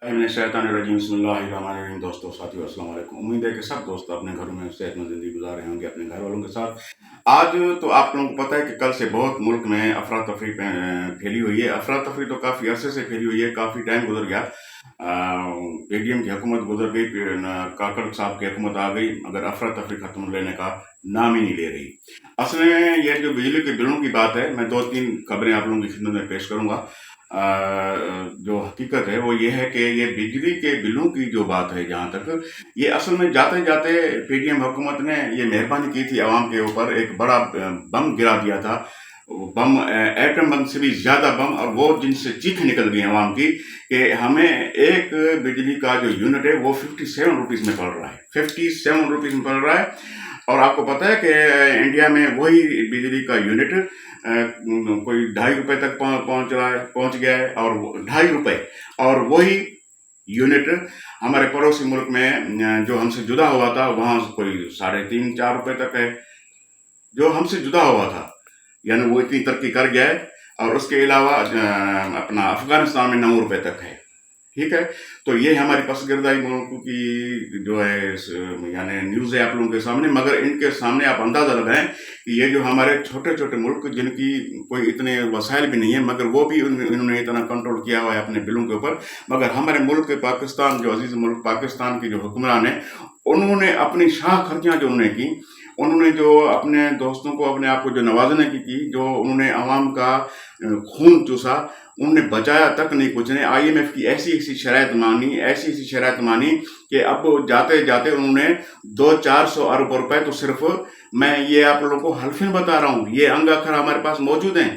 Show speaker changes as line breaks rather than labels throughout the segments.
शैतानिर्रजीम बिस्मिल्लाहिर्रहमानिर्रहीम। दोस्तों, साथियों, अस्सलाम वालेकुम। उम्मीद है कि सब दोस्त अपने घरों में सेहतमंद ज़िंदगी गुजार रहे होंगे अपने घर वालों के साथ। आज तो आप लोगों को पता है कि कल से बहुत मुल्क में अफरा तफरी फैली हुई है। अफरा तफरी तो काफ़ी अरसे से फैली हुई है, काफ़ी टाइम गुजर गया। पीडीएम की हुकूमत गुजर गई, काकड़ साहब की हुकूमत आ गई, मगर अफरा तफरी खत्म लेने का नाम ही नहीं ले रही। असल में ये जो बिजली के बिलों की बात है, मैं 2-3 खबरें आप लोगों की खिदमत में पेश करूंगा। जो हकीकत है वो ये है कि ये बिजली के बिलों की जो बात है, जहाँ तक ये असल में जाते जाते पीडीएम हुकूमत ने ये मेहरबानी की थी आवाम के ऊपर, एक बड़ा बम गिरा दिया था। वो बम एटम बम से भी ज्यादा बम, और वो जिनसे चीख निकल गई आवाम की कि हमें एक बिजली का जो यूनिट है वो 57 रुपीज में पड़ रहा है, 57 रुपीज में पड़ रहा है। और आपको पता है कि इंडिया में वही बिजली का यूनिट कोई 2.5 रुपए तक पहुंच रहा है, पहुंच गया है, और 2.5 रुपए। और वही यूनिट हमारे पड़ोसी मुल्क में जो हमसे जुदा हुआ था, वहां कोई 3.5-4 रुपए तक है, जो हमसे जुदा हुआ था। यानी वो इतनी तरक्की कर गया है। और उसके अलावा अपना अफगानिस्तान में 9 रुपए तक है। ठीक है, तो ये हमारी पसगर्दा मुल्कों की जो है यानी न्यूज़ है आप लोगों के सामने। मगर इनके सामने आप अंदाज़ा लगाएं कि ये जो हमारे छोटे छोटे मुल्क जिनकी कोई इतने वसाइल भी नहीं है, मगर वो भी इन्होंने इतना कंट्रोल किया हुआ है अपने बिलों के ऊपर। मगर हमारे मुल्क पाकिस्तान, जो अजीज मुल्क पाकिस्तान के जो हुक्मरान है, उन्होंने अपनी शाह खर्चियाँ जो उन्होंने की, उन्होंने जो अपने दोस्तों को, अपने आप को जो नवाजने की, जो उन्होंने आवाम का खून चूसा, उनने बचाया तक नहीं कुछ ने। आईएमएफ की ऐसी ऐसी शराइत मानी, ऐसी ऐसी शराइत मानी कि अब जाते जाते उन्होंने 200-400 अरब रुपए, तो सिर्फ मैं ये आप लोगों को हल्फिन बता रहा हूँ, ये अंग अखर हमारे पास मौजूद हैं।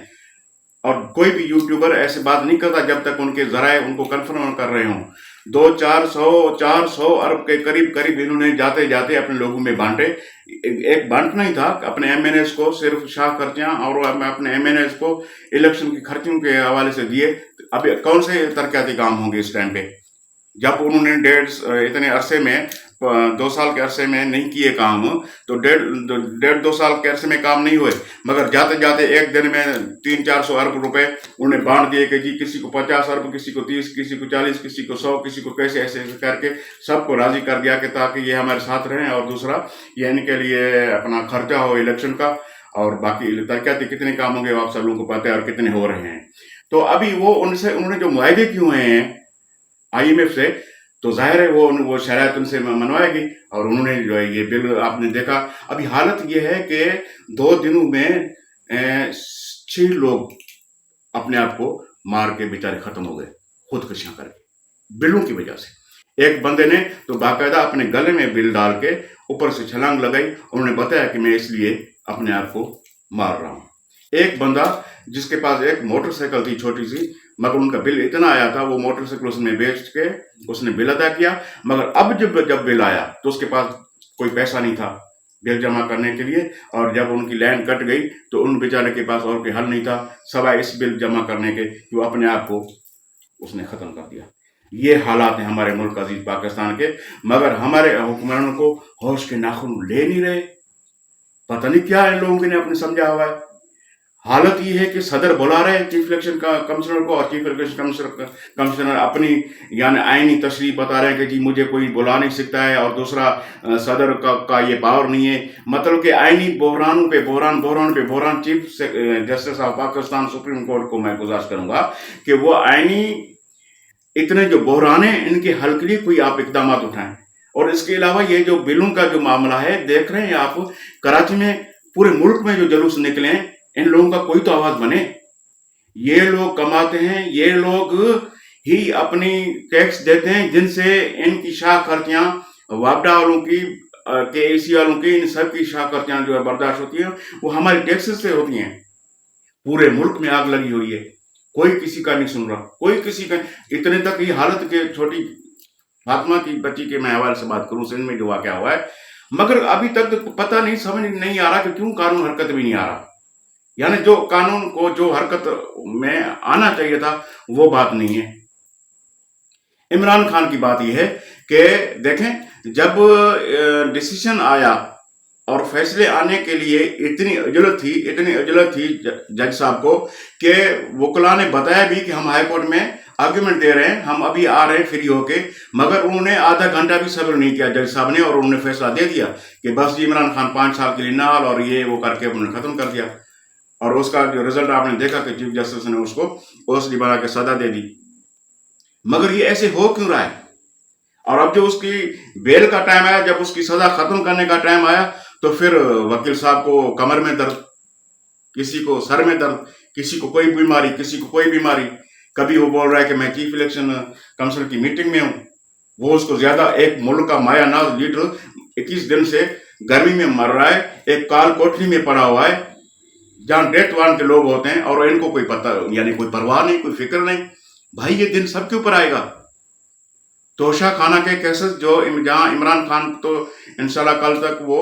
और कोई भी यूट्यूबर ऐसे बात नहीं करता जब तक उनके जराए उनको कंफर्म कर रहे हों। 400 अरब के करीब करीब इन्होंने जाते जाते अपने लोगों में बांटे। एक बांटना ही था अपने एमएनएस को, सिर्फ शाह खर्चियां, और अपने एमएनएस को इलेक्शन की खर्चियों के हवाले से दिए। अभी कौन से तरक्याती काम होंगे इस टाइम पे, जब उन्होंने इतने अरसे में 2 साल के अरसे में नहीं किए काम, तो 1.5-2 साल के अरसे में काम नहीं हुए। मगर जाते जाते एक दिन में 300-400 अरब रुपए उन्हें बांट दिए कि जी किसी को 50 अरब, किसी को 30, किसी को 40, किसी को 100, किसी को कैसे ऐसे ऐसे करके सबको राजी कर दिया कि ताकि ये हमारे साथ रहें, और दूसरा ये इनके लिए अपना खर्चा हो इलेक्शन का। और बाकी तरक्याती कितने काम होंगे आप सब लोगों को पता है, और कितने हो रहे हैं। तो अभी वो उन्होंने जो मुआहदे किए हुए हैं आईएमएफ से, तो जाहिर है वो शरायत उनसे मनवाएगी। और उन्होंने जो है ये बिल आपने देखा। अभी हालत ये है कि 2 दिनों में 6 लोग अपने आप को मार के बेचारे खत्म हो गए, खुदकुशियां करके, बिलों की वजह से। एक बंदे ने तो बाकायदा अपने गले में बिल डाल के ऊपर से छलांग लगाई, उन्होंने बताया कि मैं इसलिए अपने आप को मार रहा हूं। एक बंदा जिसके पास एक मोटरसाइकिल थी छोटी सी, मगर उनका बिल इतना आया था, वो मोटरसाइकिल उसने बेच के उसने बिल अदा किया। मगर अब जब बिल आया तो उसके पास कोई पैसा नहीं था बिल जमा करने के लिए। और जब उनकी लाइन कट गई तो उन बेचारे के पास और कोई हल नहीं था सवाए इस बिल जमा करने के, कि वो अपने आप को उसने खत्म कर दिया। ये हालात हैं हमारे मुल्क अजीज पाकिस्तान के। मगर हमारे हुक्मरानों को होश के नाखून ले नहीं रहे। पता नहीं क्या इन लोगों ने अपने समझा हुआ है। हालत ये है कि सदर बुला रहे हैं चीफ इलेक्शन कमिश्नर को, और चीफ इलेक्शन कमिश्नर अपनी यानी आईनी तशरीह बता रहे हैं कि जी मुझे कोई बुला नहीं सकता है, और दूसरा सदर का ये पावर नहीं है। मतलब कि आईनी बहरानों पे बहरान। Chief justice of Pakistan supreme court को मैं गुजारिश करूंगा कि वो आईनी इतने जो बहरान है, इनके हल के लिए कोई आप इकदाम उठाएं। और इसके अलावा ये जो बिलों का जो मामला है, देख रहे हैं आप कराची में, पूरे मुल्क में जो जुलूस निकले हैं, इन लोगों का कोई तो आवाज बने। ये लोग कमाते हैं, ये लोग ही अपनी टैक्स देते हैं, जिनसे इनकी शाह खर्चियां, वापडा वालों की, केएसी वालों की, इन सब की शाह खर्चियां जो है बर्दाश्त होती हैं, वो हमारे टैक्सेस से होती हैं। पूरे मुल्क में आग लगी हुई है, कोई किसी का नहीं सुन रहा, कोई किसी का। इतने तक ये हालत के छोटी फातिमा की बच्ची के मैं हवाले से बात करूं, सिंध में जो वाकया हुआ है, मगर अभी तक तो पता नहीं, समझ नहीं आ रहा कि क्यों कानून हरकत भी नहीं आ रहा। यानी जो कानून को जो हरकत में आना चाहिए था वो बात नहीं है। इमरान खान की बात यह है कि देखें, जब डिसीजन आया और फैसले आने के लिए इतनी अजलत थी जज साहब को, कि वकला ने बताया भी कि हम हाई कोर्ट में आर्ग्यूमेंट दे रहे हैं, हम अभी आ रहे हैं फ्री होके, मगर उन्होंने आधा घंटा भी सब्र नहीं किया जज साहब ने, और उन्होंने फैसला दे दिया कि बस जी इमरान खान 5 साल के लिए नाल, और ये वो करके उन्होंने खत्म कर दिया। और उसका जो रिजल्ट आपने देखा कि चीफ जस्टिस ने उसको ओसडी बना के सजा दे दी। मगर ये ऐसे हो क्यों रहा है? और अब जो उसकी बेल का टाइम आया, जब उसकी सजा खत्म करने का टाइम आया, तो फिर वकील साहब को कमर में दर्द, किसी को सर में दर्द, किसी को कोई बीमारी, किसी को कोई बीमारी। कभी वो बोल रहा है कि मैं चीफ इलेक्शन काउंसिल की मीटिंग में हूं। वो उसको ज्यादा, एक मुल्क का मायानाज लीडर 21 दिन से गर्मी में मर रहा है, एक काल कोठरी में पड़ा हुआ है जहां डेथ वार्न के लोग होते हैं, और इनको कोई पता, यानी कोई परवाह नहीं, कोई फिक्र नहीं। भाई ये दिन सबके ऊपर आएगा। तोशा खाना के केसेस जो जहां इमरान खान तो इंशाल्लाह कल तक वो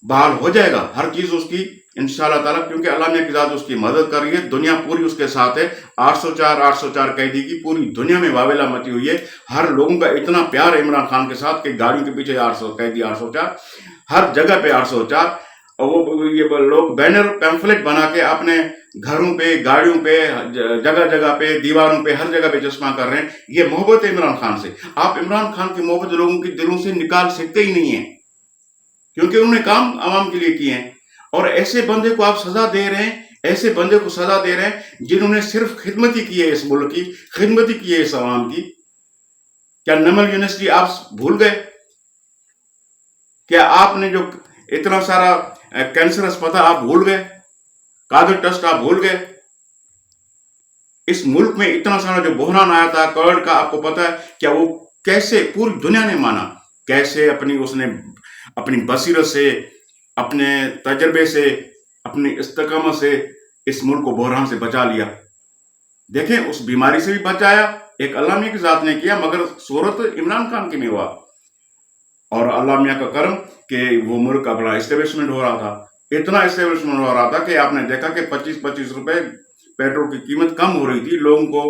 बहाल हो जाएगा, हर चीज उसकी इंशाल्लाह ताला, क्योंकि अल्लाह ने की जात उसकी मदद कर रही है, दुनिया पूरी उसके साथ है। 804 कैदी की पूरी दुनिया में वावेला मची हुई है। हर लोगों का इतना प्यार है इमरान खान के साथ कि गाड़ियों के पीछे 800 कैदी, 804, हर जगह पे 804। और वो ये लोग बैनर पैम्फलेट बना के अपने घरों पे, गाड़ियों पे, जगह जगह पे, दीवारों पे, हर जगह पे चश्मा कर रहे हैं। ये मोहब्बत है इमरान खान से। आप इमरान खान की मोहब्बत लोगों के दिलों से निकाल सकते ही नहीं है, क्योंकि उन्होंने काम आवाम के लिए किए हैं। और ऐसे बंदे को आप सजा दे रहे हैं, ऐसे बंदे को सजा दे रहे हैं जिन्होंने सिर्फ खिदमत ही की है इस मुल्क की, खिदमत ही की है इस आवाम की। क्या नमल यूनिवर्सिटी आप भूल गए? क्या आपने जो इतना सारा कैंसर अस्पताल आप भूल गए? कादर ट्रस्ट आप भूल गए? इस मुल्क में इतना सारा जो बहरान आया था कोविड का, आपको पता है क्या वो कैसे पूरी दुनिया ने माना? कैसे उसने अपनी बसीरत से, अपने तजर्बे से, अपनी इस्तकामत से इस मुल्क को बहरान से बचा लिया। देखें, उस बीमारी से भी बचाया, एक अल्लाह मियां की जात ने किया, मगर सूरत इमरान खान की में हुआ। और अल्लाह मियां का करम कि वो मुल्क का बड़ा एस्टेब्लिशमेंट हो रहा था, इतना एस्टेब्लिशमेंट हो रहा था कि आपने देखा कि 25-25 रुपए पेट्रोल की कीमत कम हो रही थी, लोगों को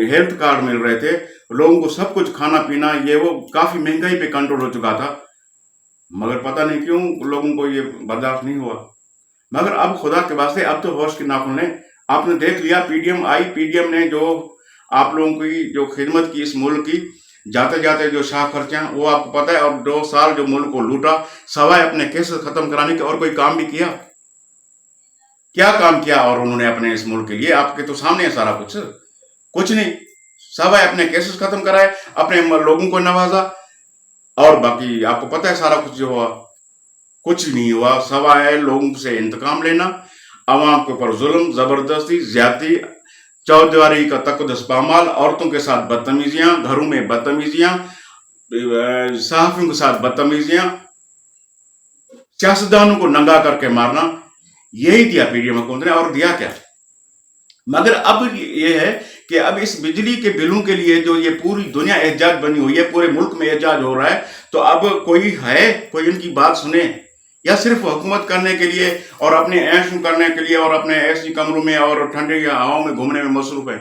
हेल्थ कार्ड मिल रहे थे, लोगों को सब कुछ खाना पीना ये वो काफी महंगाई पे कंट्रोल हो चुका था। मगर पता नहीं क्यों लोगों को ये बर्दाश्त नहीं हुआ। मगर अब खुदा के वास्ते, अब तो होश की नाखुन है। आपने देख लिया पीडीएम आई, पीडीएम ने जो आप लोगों की जो खिदमत की इस मुल्क की, जाते जाते जो शाह खर्चा वो आपको पता है, और 2 साल जो मुल्क को लूटा, सवाए अपने केसेस खत्म कराने के और कोई काम भी किया? क्या काम किया और उन्होंने अपने इस मुल्क के लिए? आपके तो सामने है सारा कुछ नहीं। सवाए अपने केसेस खत्म कराए, अपने लोगों को नवाजा, और बाकी आपको पता है सारा कुछ जो हुआ, कुछ नहीं हुआ सवाए लोगों से इंतकाम लेना, अवाम के ऊपर जुल्म, जबरदस्ती, ज्यादती, चौधरी का तकदस पामाल, औरतों के साथ बदतमीजियां, घरों में बदतमीजियां, सहाफियों के साथ बदतमीजियां, सियासतदानों को नंगा करके मारना, यही दिया पीडीएम हुकूमत ने। और दिया क्या? मगर अब ये है कि अब इस बिजली के बिलों के लिए जो ये पूरी दुनिया एहजाज बनी हुई है, पूरे मुल्क में एहजाज हो रहा है, तो अब कोई इनकी बात सुने, या सिर्फ हुकूमत करने के लिए और अपने ऐश करने के लिए और अपने ऐसी कमरों में और ठंडे हवाओं में घूमने में मसरूफ है?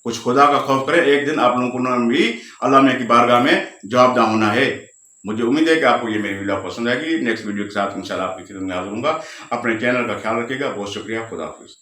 कुछ खुदा का खौफ करें। एक दिन आप लोगों को भी अल्लाह मियां की बारगाह में जवाबदा होना है। मुझे उम्मीद है कि आपको ये मेरी वीडियो पसंद आएगी। नेक्स्ट वीडियो के साथ इंशाल्लाह आपकी खिदमत में हाजिर होऊंगा। अपने चैनल का ख्याल रखिएगा। बहुत शुक्रिया। खुदा हाफिज।